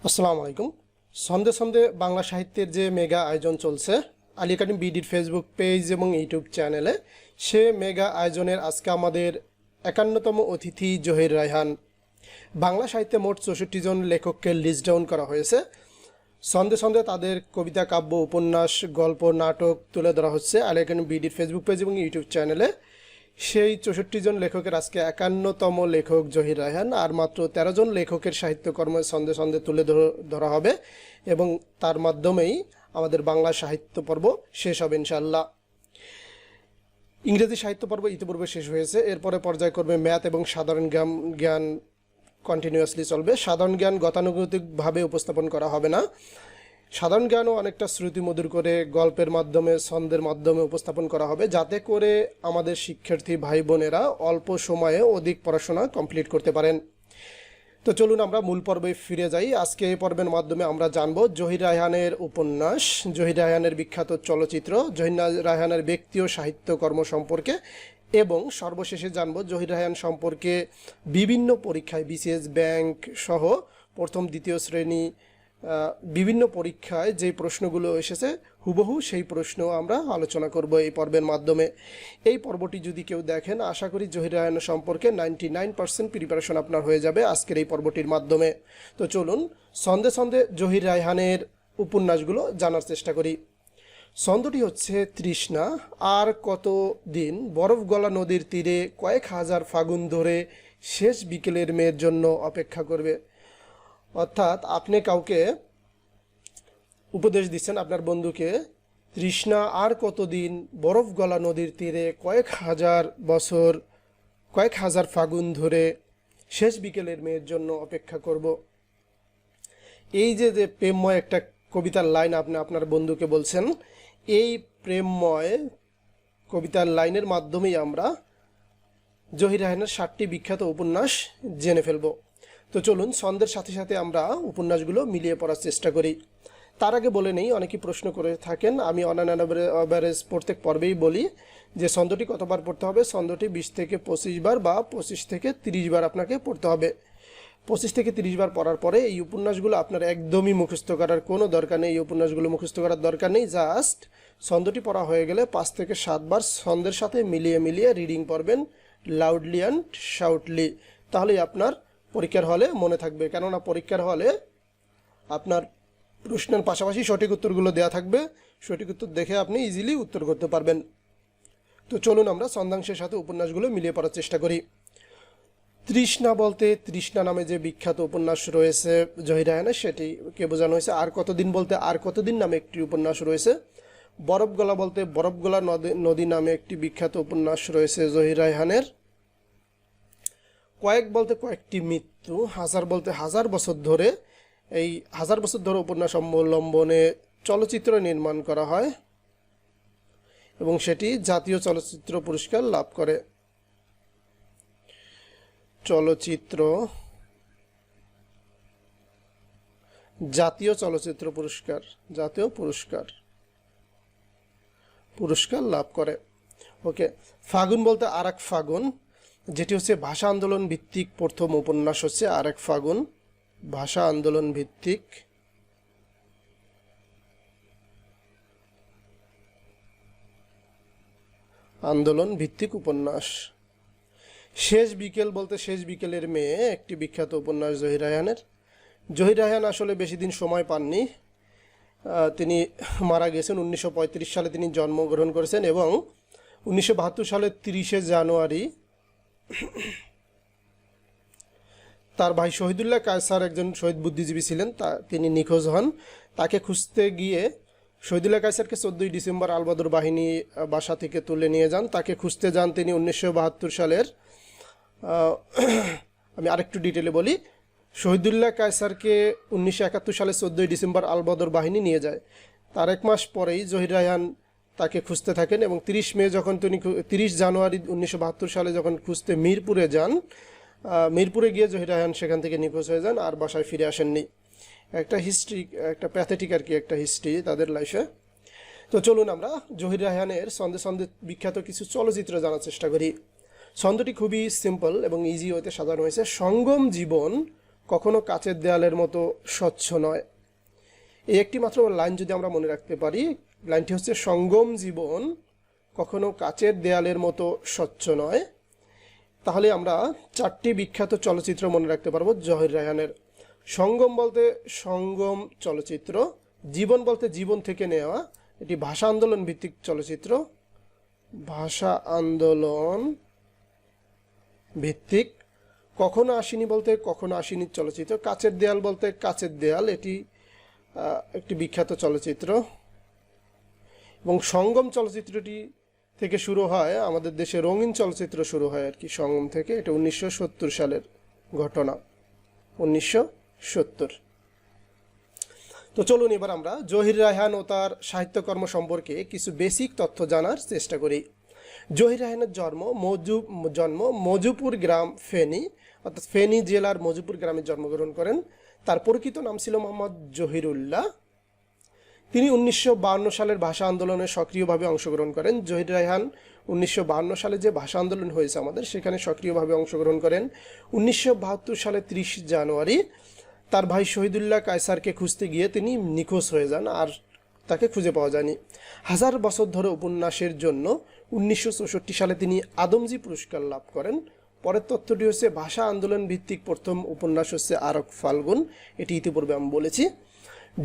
আসসালামু আলাইকুম। সন্ধে সন্ধে বাংলা সাহিত্যের যে মেগা আয়োজন চলছে আলী একাডেমি বিডির ফেসবুক পেজ এবং ইউটিউব চ্যানেলে, সে মেগা আয়োজনের আজকে আমাদের 51তম অতিথি জহির রায়হান। বাংলা সাহিত্যে মোট 64 জন লেখককে লিস্ট ডাউন করা হয়েছে। সন্ধে সন্ধে তাদের কবিতা, কাব্য, উপন্যাস, গল্প, নাটক তুলে ধরা হচ্ছে আলী একাডেমি বিডির ফেসবুক পেজ এবং ইউটিউব চ্যানেলে। সেই 64 জন লেখকের আজকে 51তম লেখক জহির রায়হান, আর মাত্র 13 জন লেখকের সাহিত্যকর্ম সন্ধে সন্ধে তুলে ধরা হবে এবং তার মাধ্যমেই আমাদের বাংলা সাহিত্য পর্ব শেষ হবে ইনশাআল্লাহ। ইংরেজি সাহিত্য পর্ব ইতিপূর্বে শেষ হয়েছে, এরপরে পর্যায়ক্রমে ম্যাথ এবং সাধারণ জ্ঞান কন্টিনিউয়াসলি চলবে। সাধারণ জ্ঞান গতানুগতিকভাবে উপস্থাপন করা হবে না, সাধারণ জ্ঞানও অনেকটা শ্রুতিমধুর করে গল্পের মাধ্যমে, ছন্দের মাধ্যমে উপস্থাপন করা হবে, যাতে করে আমাদের শিক্ষার্থী ভাই বোনেরা অল্প সময়ে অধিক পড়াশোনা কমপ্লিট করতে পারেন। তো চলুন আমরা মূল পর্বে ফিরে যাই। আজকে এই পর্বের মাধ্যমে আমরা জানব জহির রায়হানের উপন্যাস, জহির রায়হানের বিখ্যাত চলচ্চিত্র, জহির রায়হানের ব্যক্তি ও সাহিত্যকর্ম সম্পর্কে, এবং সর্বশেষে জানব জহির রায়হান সম্পর্কে বিভিন্ন পরীক্ষায়, বিসিএস, ব্যাংক সহ প্রথম দ্বিতীয় শ্রেণী বিভিন্ন পরীক্ষায় যে প্রশ্নগুলো এসেছে হুবহু সেই প্রশ্ন আমরা আলোচনা করব এই পর্বের মাধ্যমে। এই পর্বটি যদি কেউ দেখেন, আশা করি জহির রায়হান সম্পর্কে 99% প্রিপারেশন আপনার হয়ে যাবে আজকের এই পর্বটির মাধ্যমে। তো চলুন সন্ধে সন্ধে জহির রায়হানের উপন্যাসগুলো জানার চেষ্টা করি। ছন্দটি হচ্ছে তৃষ্ণা। আর কত দিন বরফ গলা নদীর তীরে কয়েক হাজার ফাগুন ধরে শেষ বিকেলের মেয়ের জন্য অপেক্ষা করবে। অর্থাৎ আপনি কাউকে উপদেশ দিচ্ছেন, আপনার বন্ধুকে, তৃষ্ণা আর কতদিন বরফ গলা নদীর তীরে কয়েক হাজার ফাগুন ধরে শেষ বিকেলের মেয়ের জন্য অপেক্ষা করব। এই যে প্রেমময় একটা কবিতার লাইন আপনি আপনার বন্ধুকে বলছেন, এই প্রেমময় কবিতার লাইনের মাধ্যমেই আমরা জহির রায়হানের 7টি বিখ্যাত উপন্যাস জেনে ফেলব। তো চলুন ছন্দের সাথে সাথে আমরা উপন্যাসগুলো মিলিয়ে পড়ার চেষ্টা করি। তার আগে বলে নেই, অনেকেই প্রশ্ন করে থাকেন, আমি অন অ্যান অ্যাভারেজ প্রত্যেক পর্বেই বলি যে ছন্দটি কতবার পড়তে হবে। ছন্দটি 20 থেকে 25 বার বা 25 থেকে 30 বার আপনাকে পড়তে হবে। 25 থেকে 30 বার পড়ার পরে এই উপন্যাসগুলো আপনার একদমই মুখস্থ করার কোনো দরকার নেই। এই উপন্যাসগুলো মুখস্থ করার দরকার নেই, জাস্ট ছন্দটি পড়া হয়ে গেলে 5 থেকে 7 বার ছন্দের সাথে মিলিয়ে মিলিয়ে রিডিং পড়বেন, লাউডলি অ্যান্ড শাউটলি। তাহলেই আপনার পরীক্ষার হলে মনে থাকবে, কেননা পরীক্ষার হলে আপনার প্রশ্নের পাশাপাশি সঠিক উত্তরগুলো দেওয়া থাকবে, সঠিক উত্তর দেখে আপনি ইজিলি উত্তর করতে পারবেন। তো চলুন আমরা ছন্দাংশের সাথে উপন্যাসগুলো মিলিয়ে পড়ার চেষ্টা করি। তৃষ্ণা বলতে তৃষ্ণা নামে যে বিখ্যাত উপন্যাস রয়েছে জহির রায়হানের, সেটিকে বোঝানো হয়েছে। আর কতদিন বলতে আর কতদিন নামে একটি উপন্যাস রয়েছে। বরফ গলা বলতে বরফ গলা নদী নামে একটি বিখ্যাত উপন্যাস রয়েছে জহির রায়হানের। কয়েক বলতে কয়েকটি মৃত্যু, হাজার বলতে হাজার বছর ধরে, এই হাজার বছর ধরে উপন্যাস অবলম্বনে চলচ্চিত্র নির্মাণ করা হয় এবং সেটি জাতীয় চলচ্চিত্র পুরস্কার লাভ করে। জাতীয় চলচ্চিত্র পুরস্কার লাভ করে। ওকে, ফাগুন বলতে আরেক ফাগুন, যেটি হচ্ছে ভাষা আন্দোলন ভিত্তিক প্রথম উপন্যাস হচ্ছে আরেক ফাগুন, ভাষা আন্দোলন ভিত্তিক উপন্যাস। শেষ বিকেল বলতে শেষ বিকেলের মেয়ে, একটি বিখ্যাত উপন্যাস জহির রায়হানের। জহির রায়হান আসলে বেশি দিন সময় পাননি, তিনি মারা গেছেন 1935 সালে তিনি জন্মগ্রহণ করেছেন এবং 1972 সালের 30শে জানুয়ারি তার ভাই শহীদুল্লাহ কায়সার, একজন শহীদ বুদ্ধিজীবী ছিলেন, তিনি নিখোঁজ হন। তাকে খুঁজতে গিয়ে শহীদুল্লাহ কায়সারকে 14ই ডিসেম্বর আলবদর বাহিনী বাসা থেকে তুলে নিয়ে যান। তাকে খুঁজতে যান তিনি 1972 সালের, আমি আরেকটু ডিটেলে বলি, শহীদুল্লাহ কায়সারকে 1971 সালে 14ই ডিসেম্বর আলবদর বাহিনী নিয়ে যায়। তার 1 মাস পরেই জহির রায়হান তাকে খুঁজতে থাকেন এবং 30 জানুয়ারি 1972 সালে যখন খুঁজতে মিরপুরে যান, মিরপুরে গিয়ে জহির রায়হান সেখান থেকে নিখোঁজ হয়ে যান, আর বাসায় ফিরে আসেননি। একটা হিস্ট্রি, একটা প্যাথেটিক আর কি, একটা হিস্ট্রি তাদের লাইফে। তো চলুন আমরা জহির রায়হানের ছন্দে ছন্দে বিখ্যাত কিছু চলচ্চিত্র জানার চেষ্টা করি। ছন্দটি খুবই সিম্পল এবং ইজি হতে সাজানো হয়েছে। সঙ্গম জীবন কখনো কাচের দেয়ালের মতো স্বচ্ছ নয়। এই একটি মাত্র লাইন যদি আমরা মনে রাখতে পারি, লাইনটি হচ্ছে সঙ্গম জীবন কখনো কাচের দেয়ালের মতো স্বচ্ছ নয়, তাহলে আমরা 4টি বিখ্যাত চলচ্চিত্র মনে রাখতে পারবো জহির রায়হানের। সঙ্গম বলতে সঙ্গম চলচ্চিত্র, জীবন বলতে জীবন থেকে নেওয়া, এটি ভাষা আন্দোলন ভিত্তিক চলচ্চিত্র, ভাষা আন্দোলন ভিত্তিক। কখনো আসিনি বলতে কখনো আসিনি চলচ্চিত্র। কাচের দেয়াল বলতে কাচের দেয়াল, এটি একটি বিখ্যাত চলচ্চিত্র। এবং সঙ্গম চলচ্চিত্রটি থেকে শুরু হয়, আমাদের দেশে রঙিন চলচ্চিত্র শুরু হয় আর কি সঙ্গম থেকে। এটা 1970 সালের ঘটনা, 1970। তো চলুন এবার আমরা জহির রায়হান ও তার সাহিত্যকর্ম সম্পর্কে কিছু বেসিক তথ্য জানার চেষ্টা করি। জহির রায়হানের জন্ম মজুপুর গ্রাম, ফেনী, অর্থাৎ ফেনী জেলার মজুপুর গ্রামে জন্মগ্রহণ করেন। তার প্রকৃত নাম ছিল মোহাম্মদ জহিরুল্লাহ। তিনি 1952 সালের ভাষা আন্দোলনে সক্রিয়ভাবে অংশগ্রহণ করেন। জহির রায়হান 1952 সালে যে ভাষা আন্দোলন হয়েছে আমাদের, সেখানে সক্রিয়ভাবে অংশগ্রহণ করেন। 1972 সালে 30 জানুয়ারি তার ভাই শহীদুল্লাহ কায়সারকে খুঁজতে গিয়ে তিনি নিখোঁজ হয়ে যান, আর তাকে খুঁজে পাওয়া যায়নি। 1000 বছর ধরে উপন্যাসের জন্য 1964 সালে তিনি আদমজী পুরস্কার লাভ করেন। পরের তথ্যটি হচ্ছে ভাষা আন্দোলন ভিত্তিক প্রথম উপন্যাস হচ্ছে আরেক ফাল্গুন, এটি ইতিপূর্বে আমি বলেছি।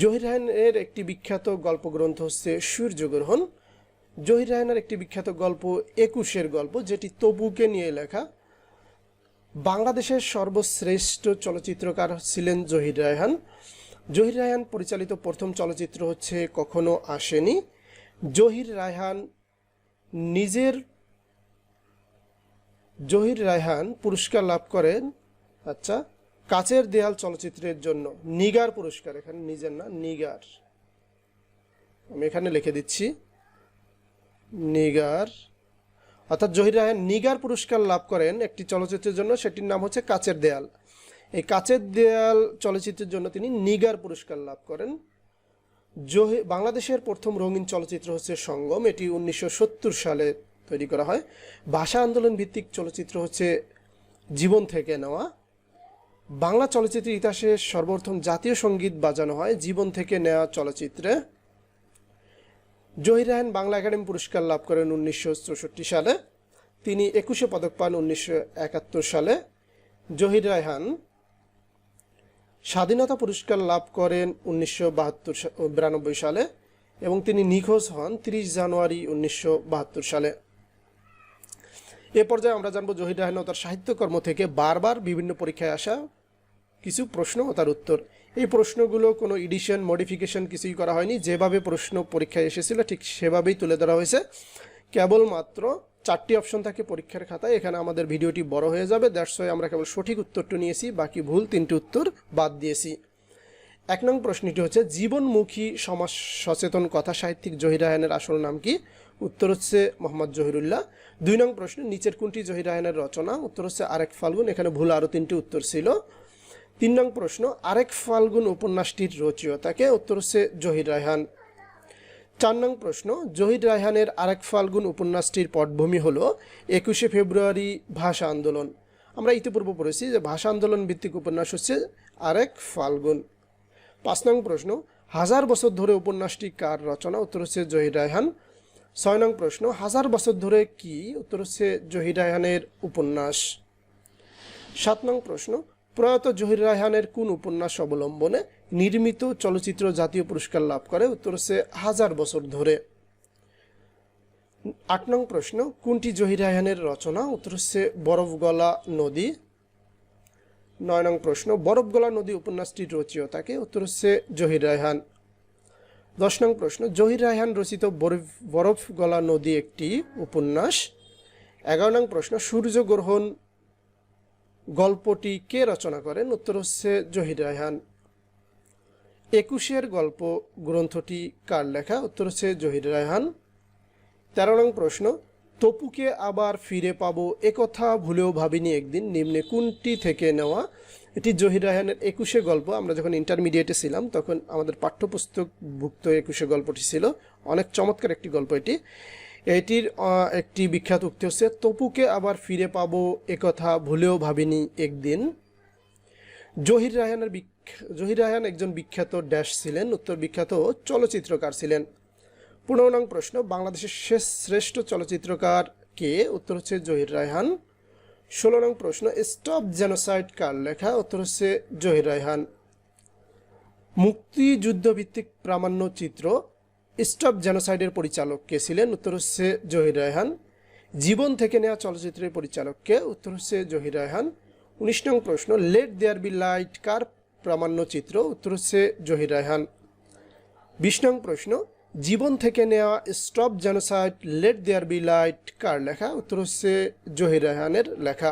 জহির রায়হানের একটি বিখ্যাত গল্পগ্রন্থ হচ্ছে সূর্যগ্রহণ। জহির রায়হানের একটি বিখ্যাত গল্প 21-এর গল্প, যেটি তপুকে নিয়ে লেখা। বাংলাদেশের সর্বশ্রেষ্ঠ চলচ্চিত্রকার ছিলেন জহির রায়হান। জহির রায়হান পরিচালিত প্রথম চলচ্চিত্র হচ্ছে কখনো আসেনি। জহির রায়হান পুরস্কার লাভ করেন কাচের দেয়াল চলচ্চিত্রের জন্য, নিগার পুরস্কার, এখানে নিজের না, নিগার, আমি এখানে লিখে দিচ্ছি নিগার, অর্থাৎ জহির রায়হান নিগার পুরস্কার লাভ করেন একটি চলচ্চিত্রের জন্য, সেটির নাম হচ্ছে কাচের দেয়াল। এই কাচের দেয়াল চলচ্চিত্রের জন্য তিনি নিগার পুরস্কার লাভ করেন। বাংলাদেশের প্রথম রঙিন চলচ্চিত্র হচ্ছে সঙ্গম, এটি 1970 সালে তৈরি করা হয়। ভাষা আন্দোলন ভিত্তিক চলচ্চিত্র হচ্ছে জীবন থেকে নেওয়া। বাংলা চলচ্চিত্রের ইতিহাসে সর্বপ্রথম জাতীয় সঙ্গীত বাজানো হয় জীবন থেকে নেওয়া চলচ্চিত্রে। জহির রায়হান বাংলা একাডেমি পুরস্কার লাভ করেন 1964 সালে। তিনি 21 পদক পান 1971 সালে। জহির রায়হান স্বাধীনতা পুরস্কার লাভ করেন 1992 সালে এবং তিনি নিখোঁজ হন 30 জানুয়ারি 1972 সালে। এ পর্যায়ে আমরা জানবো জহির রায়হান ও তার সাহিত্যকর্ম থেকে বারবার বিভিন্ন পরীক্ষায় আসা কিছু প্রশ্ন ও তার উত্তর। এই প্রশ্নগুলো কোনো এডিশন মডিফিকেশন কিছুই করা হয়নি, যেভাবে প্রশ্ন পরীক্ষায় এসেছিল ঠিক সেভাবেই তুলে ধরা হয়েছে। কেবলমাত্র 4টি অপশন থাকে পরীক্ষার খাতায়, এখানে আমাদের ভিডিওটি বড় হয়ে যাবে, দ্যাটস ওয়াই আমরা কেবল সঠিক উত্তরটি নিয়েছি, বাকি ভুল 3টি উত্তর বাদ দিয়েছি। 1 নং প্রশ্নটি হচ্ছে জীবনমুখী সমাজ সচেতন কথা সাহিত্যিক জহির রায়হানের আসল নাম কি? উত্তর হচ্ছে মোহাম্মদ জহিরুল্লাহ। 2 নং প্রশ্ন নিচের কোনটি জহির রায়হানের রচনা? উত্তর হচ্ছে আরেক ফাল্গুন, এখানে ভুল আরও 3টি উত্তর ছিল। 3 নং প্রশ্ন আরেক ফাল্গুন উপন্যাসটির রচয়িতাকে? উত্তর হচ্ছে জহির রায়হান। 4 নং প্রশ্ন জহির রায়হানের আরেক ফাল্গুন উপন্যাসটির পটভূমি হলো 21শে ফেব্রুয়ারি ভাষা আন্দোলন। আমরা ইতিপূর্বে পড়েছি যে ভাষা আন্দোলন ভিত্তিক উপন্যাস হচ্ছে আরেক ফাল্গুন। 5 নং প্রশ্ন 1000 বছর ধরে উপন্যাসটি কার রচনা? উত্তর হচ্ছে জহির রায়হান। 6 নং প্রশ্ন 1000 বছর ধরে কি? উত্তর হচ্ছে জহির রায়হানের উপন্যাস। 7 নং প্রশ্ন প্রয়াত জহির রায়হানের কোন উপন্যাস অবলম্বনে নির্মিত চলচ্চিত্র জাতীয় পুরস্কার লাভ করে? উত্তর হচ্ছে 1000 বছর ধরে। 8 নং প্রশ্ন কোনটি জহির রায়হানের রচনা? উত্তর হচ্ছে বরফগলা নদী। 9 নং প্রশ্ন বরফগলা নদী উপন্যাসটির রচয়িতাকে? উত্তর হচ্ছে জহির রায়হান। 10 নং প্রশ্ন জহির রায়হান রচিত বরফগলা নদী একটি উপন্যাস। 11 নং প্রশ্ন সূর্যগ্রহণ গল্পটি কে রচনা করেন? উত্তর হচ্ছে জহির রায়হান। 21-এর গল্প গ্রন্থটি কার লেখা? উত্তর হচ্ছে জহির রায়হান। 13 নং প্রশ্ন তপুকে আবার ফিরে পাবো একথা ভুলেও ভাবিনি একদিন নিম্নে কোনটি থেকে নেওয়া? এটি জহির রায়হানের 21শে গল্প। আমরা যখন ইন্টারমিডিয়েটে ছিলাম তখন আমাদের পাঠ্যপুস্তকভুক্ত 21শে গল্পটি ছিল, অনেক চমৎকার একটি গল্প এটি। এটির একটি বিখ্যাত উক্তি হচ্ছে তপুকে আবার ফিরে পাবো একথা ভুলেও ভাবিনি একদিন। জহির রায়হান একজন বিখ্যাত ড্যাশ ছিলেন, উত্তর বিখ্যাত চলচ্চিত্রকার ছিলেন। 15 নং প্রশ্ন, বাংলাদেশের শেষ শ্রেষ্ঠ চলচ্চিত্রকার কে? উত্তর হচ্ছে জহির রায়হান। 16 নং প্রশ্ন, স্টপ জেনোসাইড কার লেখা? উত্তর হচ্ছে জহির রায়হান। মুক্তিযুদ্ধভিত্তিক প্রামাণ্যচিত্র স্টপ জেনোসাইডের পরিচালক কে ছিলেন? উত্তর হচ্ছে জহির রায়হান। জীবন থেকে নেওয়া চলচ্চিত্রের পরিচালক কে? উত্তর হচ্ছে জহির রায়হান। 19 নং প্রশ্ন, লেট দেয়ার বি লাইট কার প্রামাণ্যচিত্র? উত্তর হচ্ছে জহির রায়হান। 20 নং প্রশ্ন, জীবন থেকে নেওয়া stop genocide let there be light কার লেখা? উত্তর হচ্ছে জহির রায়হানের লেখা।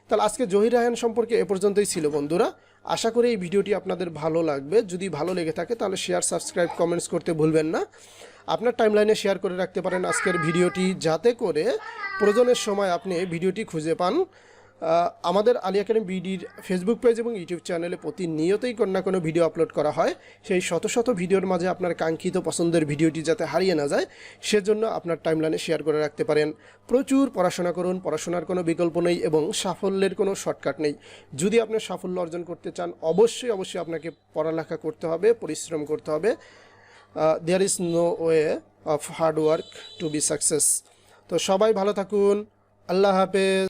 তাহলে আজকে জহির রায়হান সম্পর্কে এ পর্যন্তই ছিল বন্ধুরা। আশা করি এই ভিডিওটি আপনাদের ভালো লাগবে। যদি ভালো লেগে থাকে তাহলে শেয়ার, সাবস্ক্রাইব, কমেন্টস করতে ভুলবেন না। আপনার টাইমলাইনে শেয়ার করে রাখতে পারেন আজকের ভিডিওটি, যাতে করে প্রয়োজনের সময় আপনি ভিডিওটি খুঁজে পান। আমাদের আলী একাডেমি বিডির ফেসবুক পেজ এবং ইউটিউব চ্যানেলে প্রতিনিয়তই কোনো না কোনো ভিডিও আপলোড করা হয়। সেই শত শত ভিডিওর মাঝে আপনার কাঙ্ক্ষিত পছন্দের ভিডিওটি যাতে হারিয়ে না যায়, সেজন্য আপনার টাইমলাইনে শেয়ার করে রাখতে পারেন। প্রচুর পড়াশোনা করুন, পড়াশোনার কোনো বিকল্প নেই এবং সাফল্যের কোনো শর্টকাট নেই। যদি আপনি সাফল্য অর্জন করতে চান, অবশ্যই আপনাকে পড়ালেখা করতে হবে, পরিশ্রম করতে হবে। There is no way of hard work to be success. তো সবাই ভালো থাকুন। আল্লাহ হাফেজ।